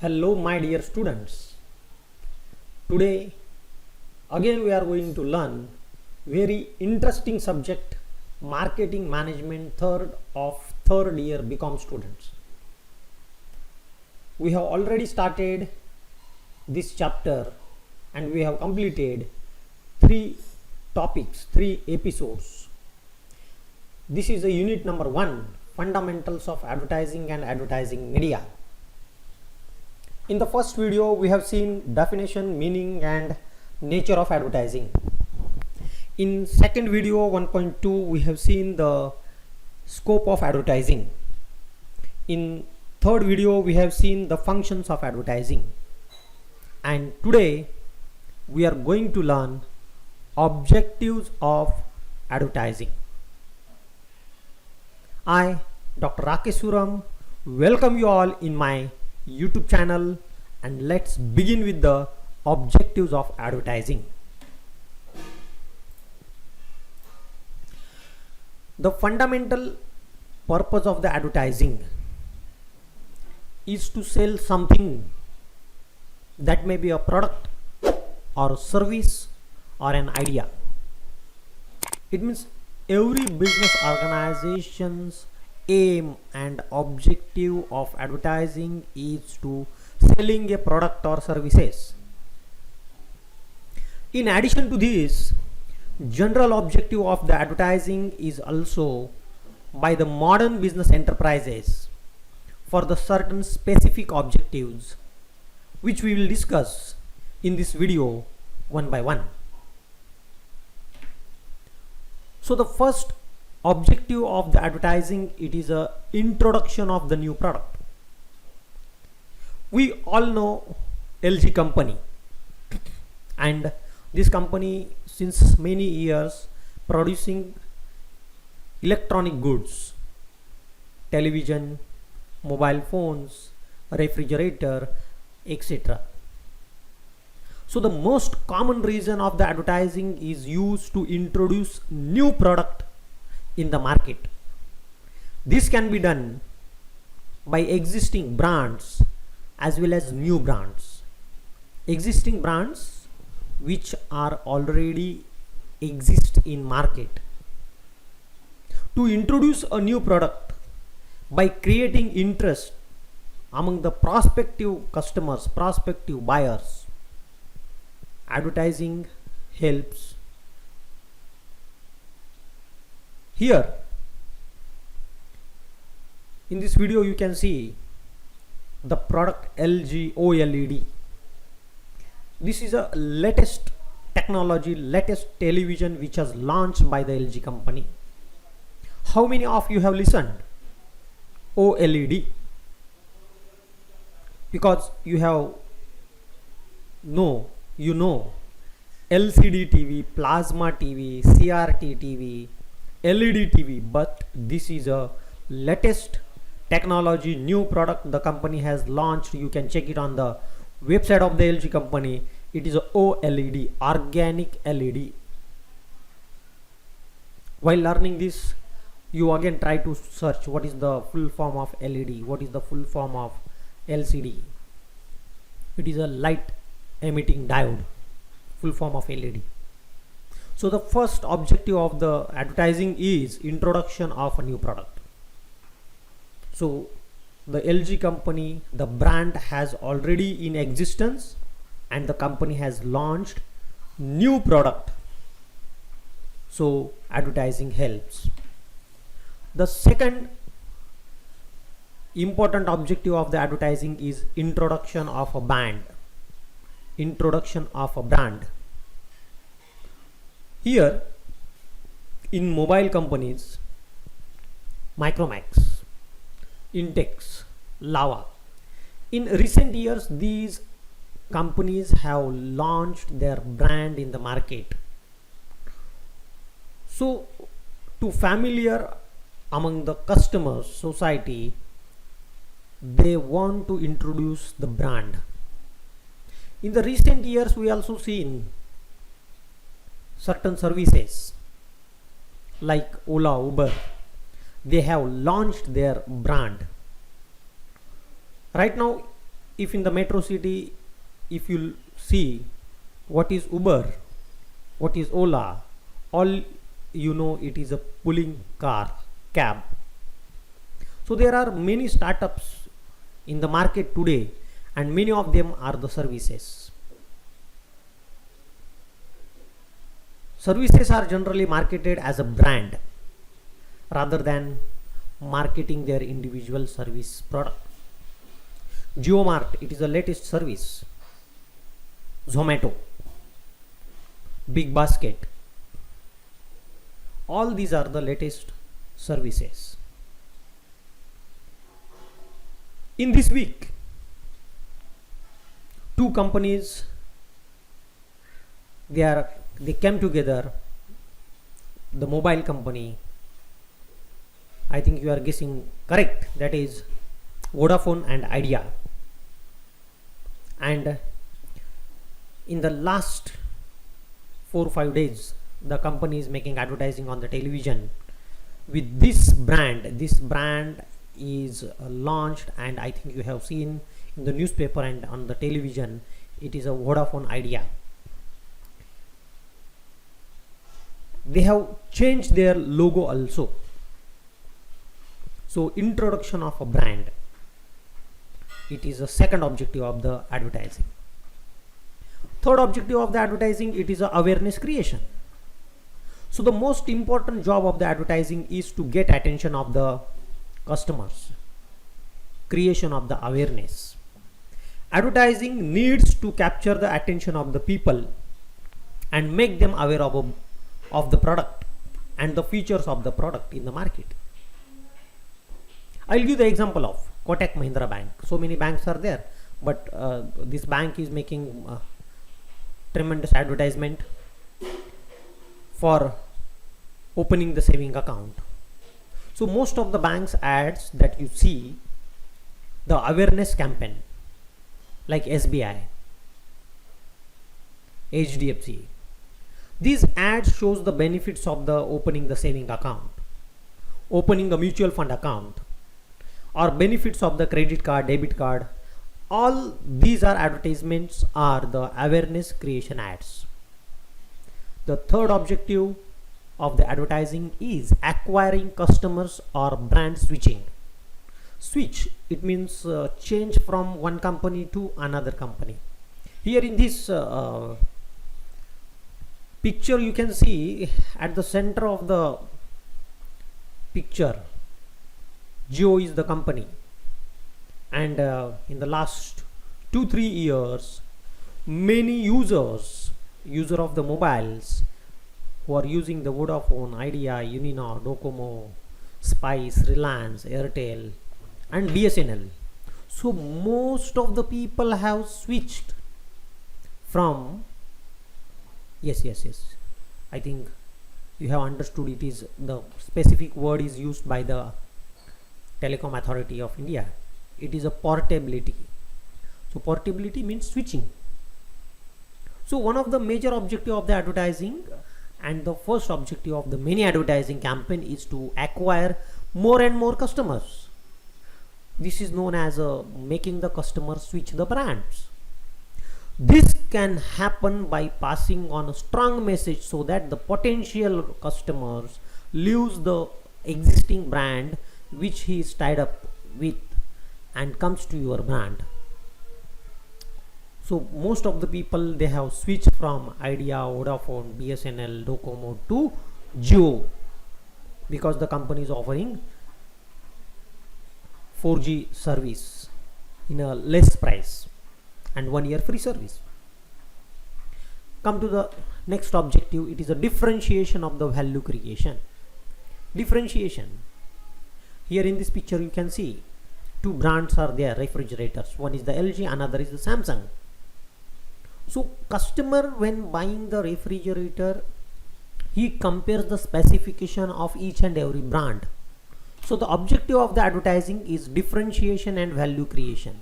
Hello, my dear students. Today, again, we are going to learn very interesting subject marketing management third year BCom students. We have already started this chapter and we have completed three topics, three episodes. This is a unit number 1, fundamentals of advertising and advertising media. In the first video, we have seen definition, meaning and nature of advertising. In second video 1.2, we have seen the scope of advertising. In third video, we have seen the functions of advertising. And today, we are going to learn objectives of advertising. I, Dr. Rakesh Suram, welcome you all in my YouTube channel, and let's begin with the objectives of advertising. The fundamental purpose of the advertising is to sell something that may be a product or a service or an idea. It means every business organization's aim and objective of advertising is to selling a product or services. In addition to this, general objective of the advertising is also by the modern business enterprises for the certain specific objectives, which we will discuss in this video one by one. So the first objective of the advertising, it is a introduction of the new product. We all know LG company, and this company since many years producing electronic goods, television, mobile phones, refrigerator, etc. So the most common reason of the advertising is used to introduce new product in the market. This can be done by existing brands as well as new brands. Existing brands which are already exist in market. To introduce a new product by creating interest among the prospective customers, prospective buyers, advertising helps. Here in this video you can see the product LG OLED. This is a latest technology, latest television which has launched by the LG company. How many of you have listened OLED? Because you know LCD TV, plasma TV, CRT TV, LED TV, but this is a latest technology, new product the company has launched. You can check it on the website of the LG company. It is a OLED, organic LED. While learning this, you again try to search what is the full form of LED, what is the full form of LCD. It is a light emitting diode, full form of LED. So the first objective of the advertising is introduction of a new product. So the LG company, the brand has already in existence and the company has launched new product. So advertising helps. The second important objective of the advertising is introduction of a brand. Introduction of a brand. Here in mobile companies, Micromax, Intex, Lava, in recent years these companies have launched their brand in the market. So to familiar among the customers, society, they want to introduce the brand. In the recent years we also seen certain services like Ola, Uber, they have launched their brand. Right now if in the metro city, if you see what is Uber, what is Ola, all you know, it is a pulling car, cab. So there are many startups in the market today, and many of them are the services. Services are generally marketed as a brand rather than marketing their individual service product. JioMart, it is the latest service. Zomato, Big Basket, all these are the latest services. In this week, two companies, they came together. The mobile company, I think you are guessing correct, that is Vodafone and Idea. And in the last 4 or 5 days, the company is making advertising on the television with this brand. This brand is launched, and I think you have seen in the newspaper and on the television. It is a Vodafone Idea. They have changed their logo also. So introduction of a brand, it is a second objective of the advertising. Third objective of the advertising, it is a awareness creation. So the most important job of the advertising is to get attention of the customers, creation of the awareness. Advertising needs to capture the attention of the people and make them aware of the product and the features of the product in the market. I'll give the example of Kotak Mahindra Bank. So many banks are there, but this bank is making tremendous advertisement for opening the saving account. So most of the banks ads that you see, the awareness campaign, like SBI, HDFC, these ads shows the benefits of the opening the saving account, opening a mutual fund account, or benefits of the credit card, debit card. All these are advertisements, are the awareness creation ads. The third objective of the advertising is acquiring customers or brand switching. Switch, it means change from one company to another company. Here in this picture, you can see at the center of the picture, Jio is the company, and in the last 2-3 years, many users of the mobiles who are using the Vodafone, Idea, Uninor, Docomo, Spice, Reliance, Airtel and BSNL. So most of the people have switched from, yes, I think you have understood, it is the specific word is used by the Telecom Authority of India. It is a portability. So portability means switching. So one of the major objective of the advertising and the first objective of the many advertising campaign is to acquire more and more customers. This is known as making the customer switch the brands. This can happen by passing on a strong message so that the potential customers leaves the existing brand which he is tied up with and comes to your brand. So most of the people, they have switched from Idea, Vodafone, BSNL, Docomo to Jio because the company is offering 4G service in a less price and 1 year free service. Come to the next objective, it is a differentiation of the value creation. Differentiation. Here in this picture you can see two brands are there, refrigerators. One is the LG, another is the Samsung. So customer, when buying the refrigerator, he compares the specification of each and every brand. So the objective of the advertising is differentiation and value creation.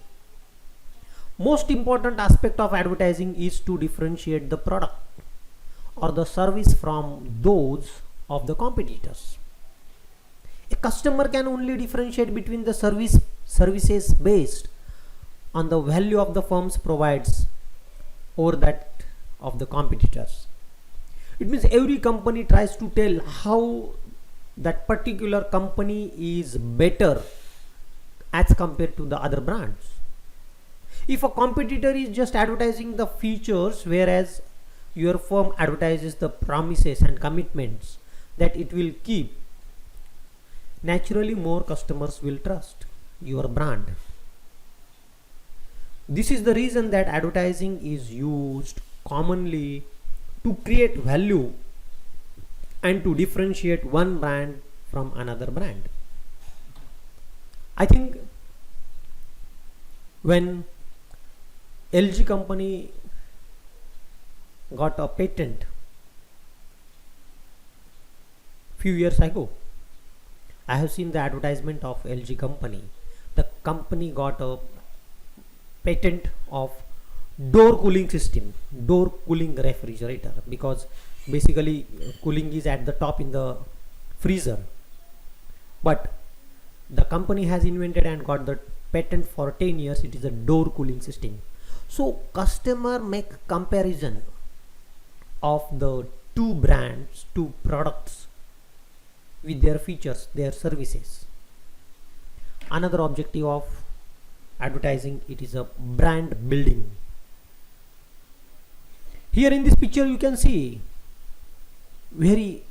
Most important aspect of advertising is to differentiate the product or the service from those of the competitors. A customer can only differentiate between the services based on the value of the firms provides over that of the competitors. It means every company tries to tell how that particular company is better as compared to the other brands. If a competitor is just advertising the features, whereas your firm advertises the promises and commitments that it will keep, naturally more customers will trust your brand. This is the reason that advertising is used commonly to create value and to differentiate one brand from another brand. I think when LG company got a patent few years ago, I have seen the advertisement of LG company. The company got a patent of door cooling system, door cooling refrigerator, because basically cooling is at the top in the freezer, but the company has invented and got the patent for 10 years. It is a door cooling system. So customer make comparison of the two brands, two products with their features, their services. Another objective of advertising, it is a brand building. Here in this picture you can see very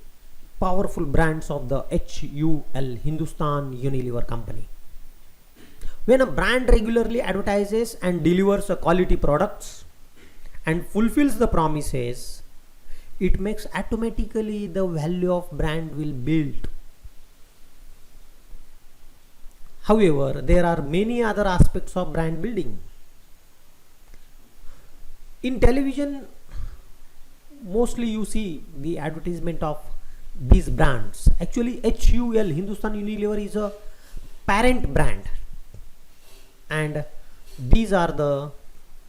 powerful brands of the HUL, Hindustan Unilever company. When a brand regularly advertises and delivers a quality products and fulfills the promises, it makes automatically the value of brand will build. However, there are many other aspects of brand building. In television, mostly you see the advertisement of these brands. Actually, HUL, Hindustan Unilever, is a parent brand, and these are the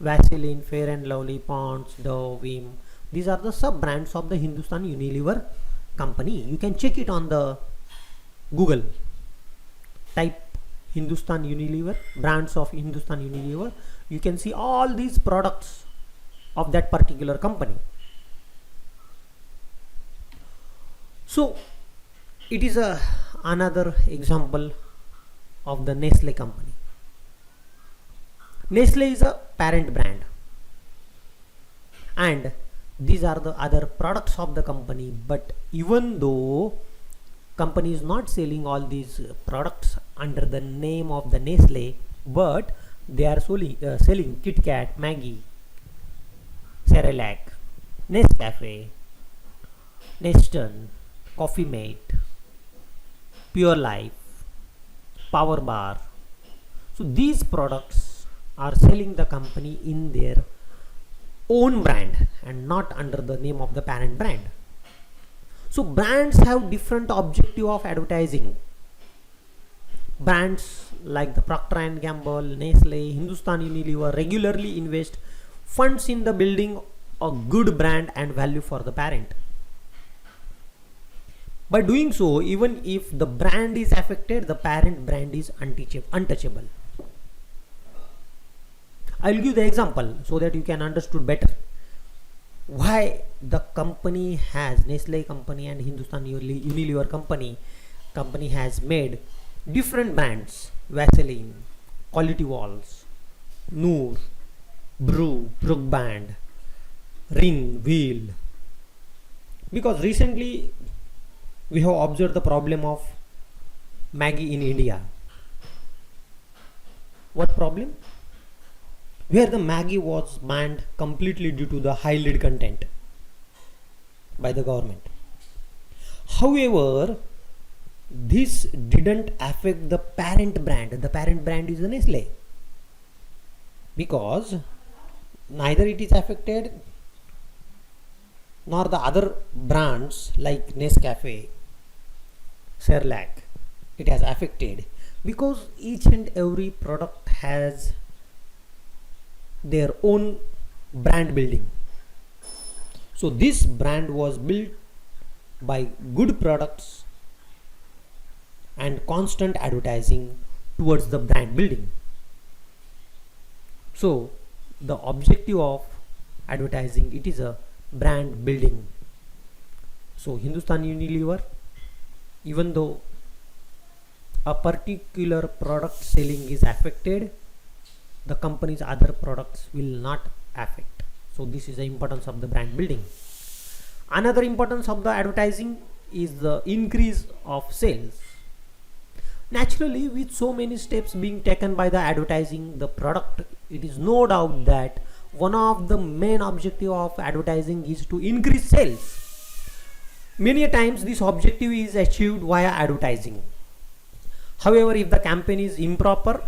Vaseline, Fair and Lovely, Ponds, Dove, Vim. These are the sub brands of the Hindustan Unilever company. You can check it on the Google. Type Hindustan Unilever, brands of Hindustan Unilever. You can see all these products of that particular company. So it is another example of the Nestle company. Nestle is a parent brand, and these are the other products of the company. But even though company is not selling all these products under the name of the Nestle, but they are selling Kit Kat, Maggie, Cerelac, Nescafe, Neston, Coffee Mate, Pure Life, Power Bar. So these products are selling the company in their own brand and not under the name of the parent brand. So brands have different objective of advertising. Brands like the Procter and Gamble, Nestle, Hindustan Unilever regularly invest funds in the building a good brand and value for the parent. By doing so, even if the brand is affected, the parent brand is untouchable. I will give the example so that you can understand better why the company has, Nestle company and Hindustan Unilever company has made different brands: Vaseline, Quality Walls, Noor, Brew, Brook Band, Ring, Wheel. Because recently we have observed the problem of Maggi in India. What problem? Where the Maggi was banned completely due to the high lead content by the government. However, this didn't affect the parent brand. The parent brand is the Nestle, because neither it is affected nor the other brands like Nescafe, Cerelac, it has affected, because each and every product has their own brand building. So this brand was built by good products and constant advertising towards the brand building. So the objective of advertising, it is a brand building. So Hindustan Unilever, even though a particular product selling is affected, the company's other products will not affect. So this is the importance of the brand building. Another importance of the advertising is the increase of sales. Naturally, with so many steps being taken by the advertising the product, it is no doubt that one of the main objective of advertising is to increase sales. Many times this objective is achieved via advertising. However, if the campaign is improper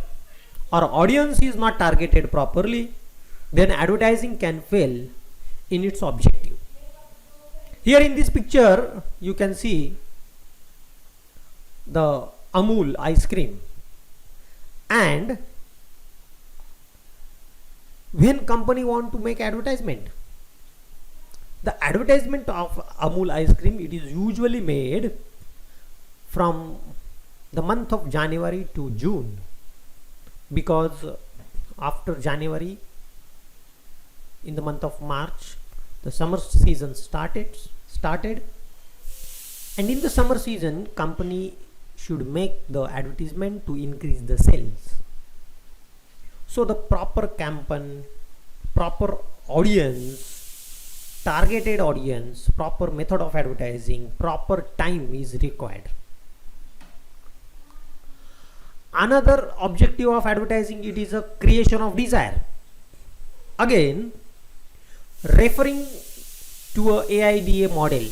or audience is not targeted properly, then advertising can fail in its objective. Here in this picture, you can see the Amul ice cream, and when company want to make advertisement, the advertisement of Amul ice cream, it is usually made from the month of January to June, because after January, in the month of March, the summer season started, and in the summer season company should make the advertisement to increase the sales. So the proper campaign, proper audience, targeted audience, proper method of advertising, proper time is required. Another objective of advertising, it is a creation of desire. Again, referring to a AIDA model,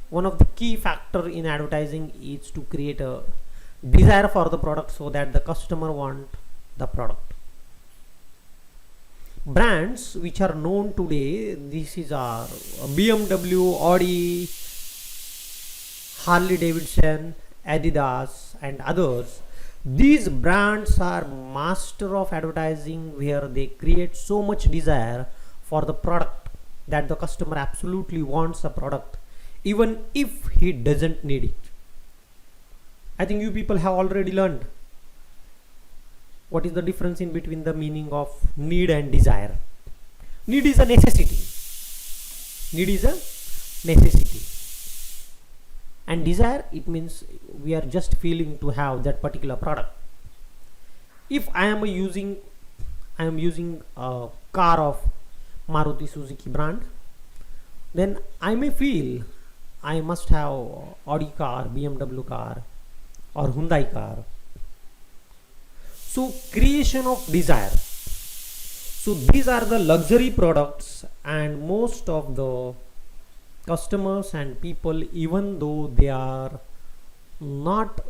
one of the key factor in advertising is to create a desire for the product so that the customer want the product. Brands which are known today, this is our BMW, Audi, Harley Davidson, Adidas and others. These brands are master of advertising, where they create so much desire for the product that the customer absolutely wants the product even if he doesn't need it. I think you people have already learned what is the difference in between the meaning of need and desire. Need is a necessity. Need is a necessity. And desire, it means we are just feeling to have that particular product. If I am using a car of Maruti Suzuki brand, then I may feel I must have Audi car, BMW car or Hyundai car. So creation of desire. So these are the luxury products, and most of the customers and people, even though they are not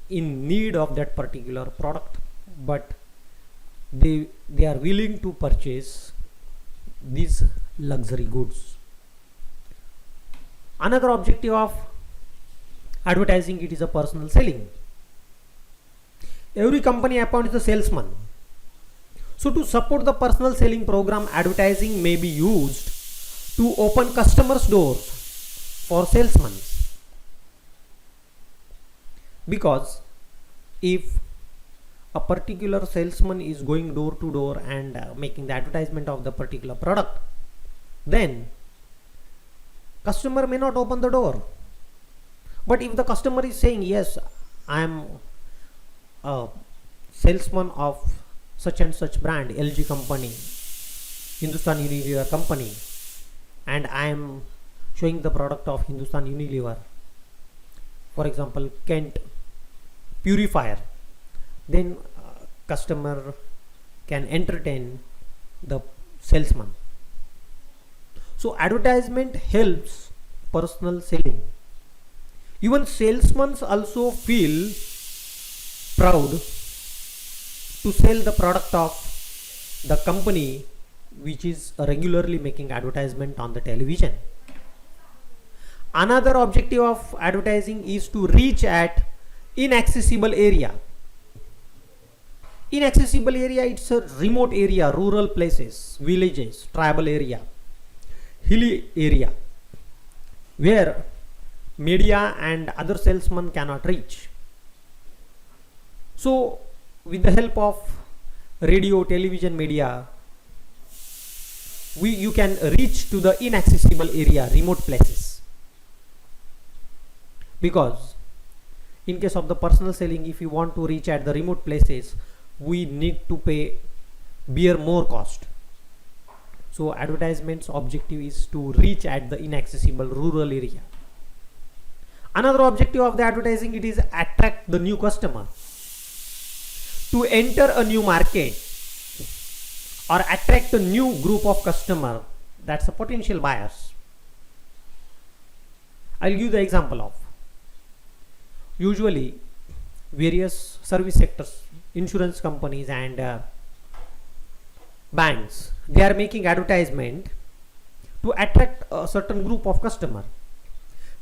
in need of that particular product, but they are willing to purchase these luxury goods. Another objective of advertising, it is a personal selling. Every company appoints a salesman. So to support the personal selling program, advertising may be used to open customers' doors for salesmen. Because if a particular salesman is going door to door and making the advertisement of the particular product, then customer may not open the door. But if the customer is saying, yes, I am a salesman of such and such brand, LG company, Hindustan Unilever company, and I am showing the product of Hindustan Unilever, for example Kent purifier, then customer can entertain the salesman. So advertisement helps personal selling. Even salesmen also feel proud to sell the product of the company which is regularly making advertisement on the television. Another objective of advertising is to reach at inaccessible area. Inaccessible area, it's a remote area, rural places, villages, tribal area, hilly area, where media and other salesmen cannot reach. So with the help of radio, television media, you can reach to the inaccessible area, remote places. Because in case of the personal selling, if you want to reach at the remote places, we need to bear more cost. So advertisement's objective is to reach at the inaccessible rural area. Another objective of the advertising, it is attract the new customer. To enter a new market or attract a new group of customer, that's a potential buyers. I'll give the example of usually various service sectors, insurance companies and banks, they are making advertisement to attract a certain group of customer.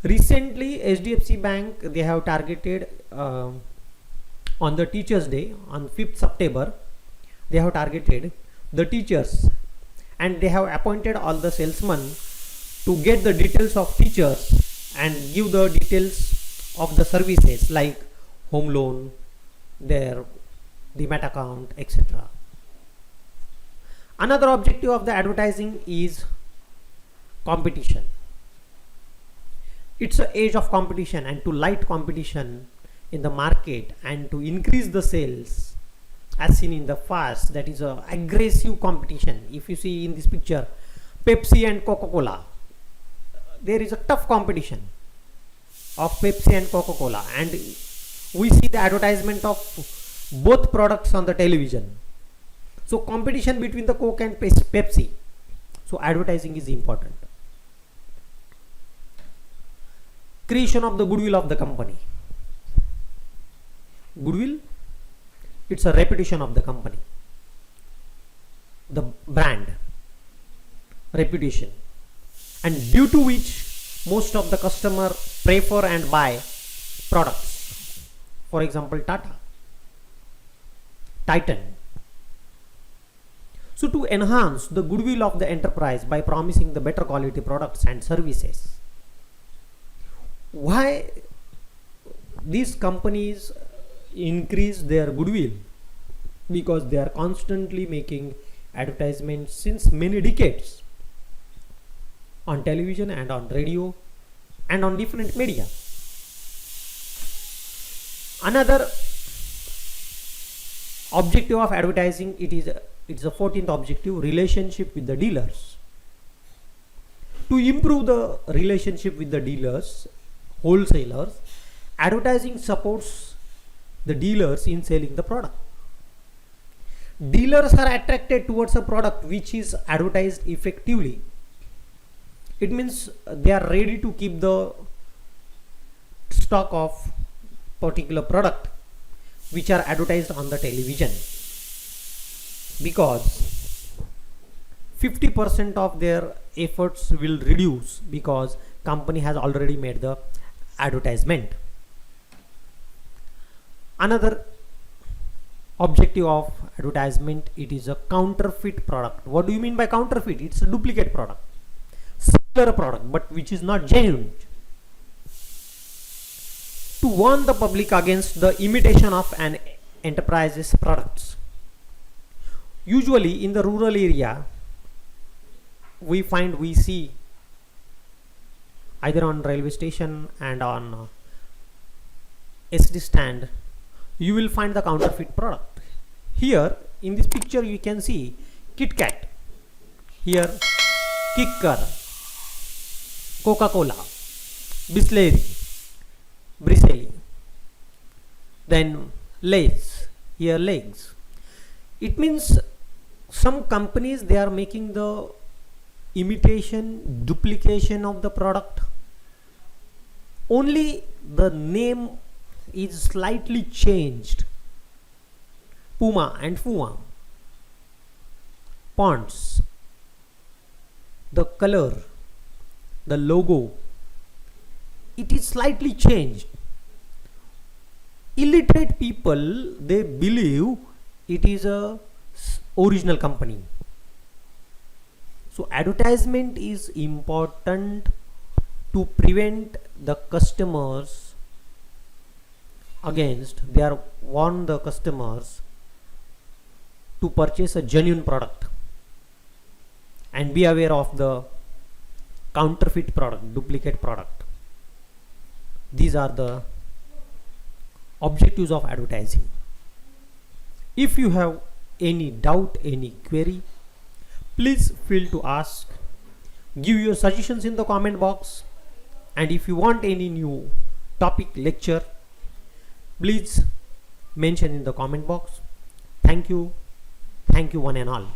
Recently HDFC Bank, they have targeted on the Teachers Day on 5th September, they have targeted the teachers and they have appointed all the salesmen to get the details of teachers and give the details of the services like home loan, their demat account, etc. Another objective of the advertising is competition. It's an age of competition, and to light competition in the market and to increase the sales, as seen in the past, that is a aggressive competition. If you see in this picture, Pepsi and Coca-Cola, there is a tough competition of Pepsi and Coca-Cola, and we see the advertisement of both products on the television. So competition between the Coke and Pepsi. So advertising is important. Creation of the goodwill of the company. Goodwill, it's a reputation of the company, the brand, reputation, and due to which most of the customer prefer and buy products. For example, Tata, Titan. So to enhance the goodwill of the enterprise by promising the better quality products and services. Why these companies increase their goodwill? Because they are constantly making advertisements since many decades on television and on radio and on different media. Another objective of advertising, it's the 14th objective, relationship with the dealers. To improve the relationship with the dealers, wholesalers, advertising supports the dealers in selling the product. Dealers are attracted towards a product which is advertised effectively. It means they are ready to keep the stock of particular product which are advertised on the television, because 50% of their efforts will reduce because company has already made the advertisement. Another objective of advertisement, it is a counterfeit product. What do you mean by counterfeit? It's a duplicate product, similar product but which is not genuine. To warn the public against the imitation of an enterprise's products. Usually in the rural area, we see either on railway station and on SD stand, you will find the counterfeit product. Here in this picture you can see KitKat, here Kicker, Coca-Cola, Bricelli, then Lay's, here Legs. It means some companies, they are making the imitation, duplication of the product. Only the name is slightly changed. Puma and Fuma, Ponds, the color, the logo, it is slightly changed. Illiterate people, they believe it is a original company. So advertisement is important to prevent the customers against, they are warn the customers to purchase a genuine product and be aware of the counterfeit product, duplicate product. These are the objectives of advertising. If you have any doubt, any query, please feel to ask. Give your suggestions in the comment box, and if you want any new topic lecture, please mention in the comment box. Thank you one and all.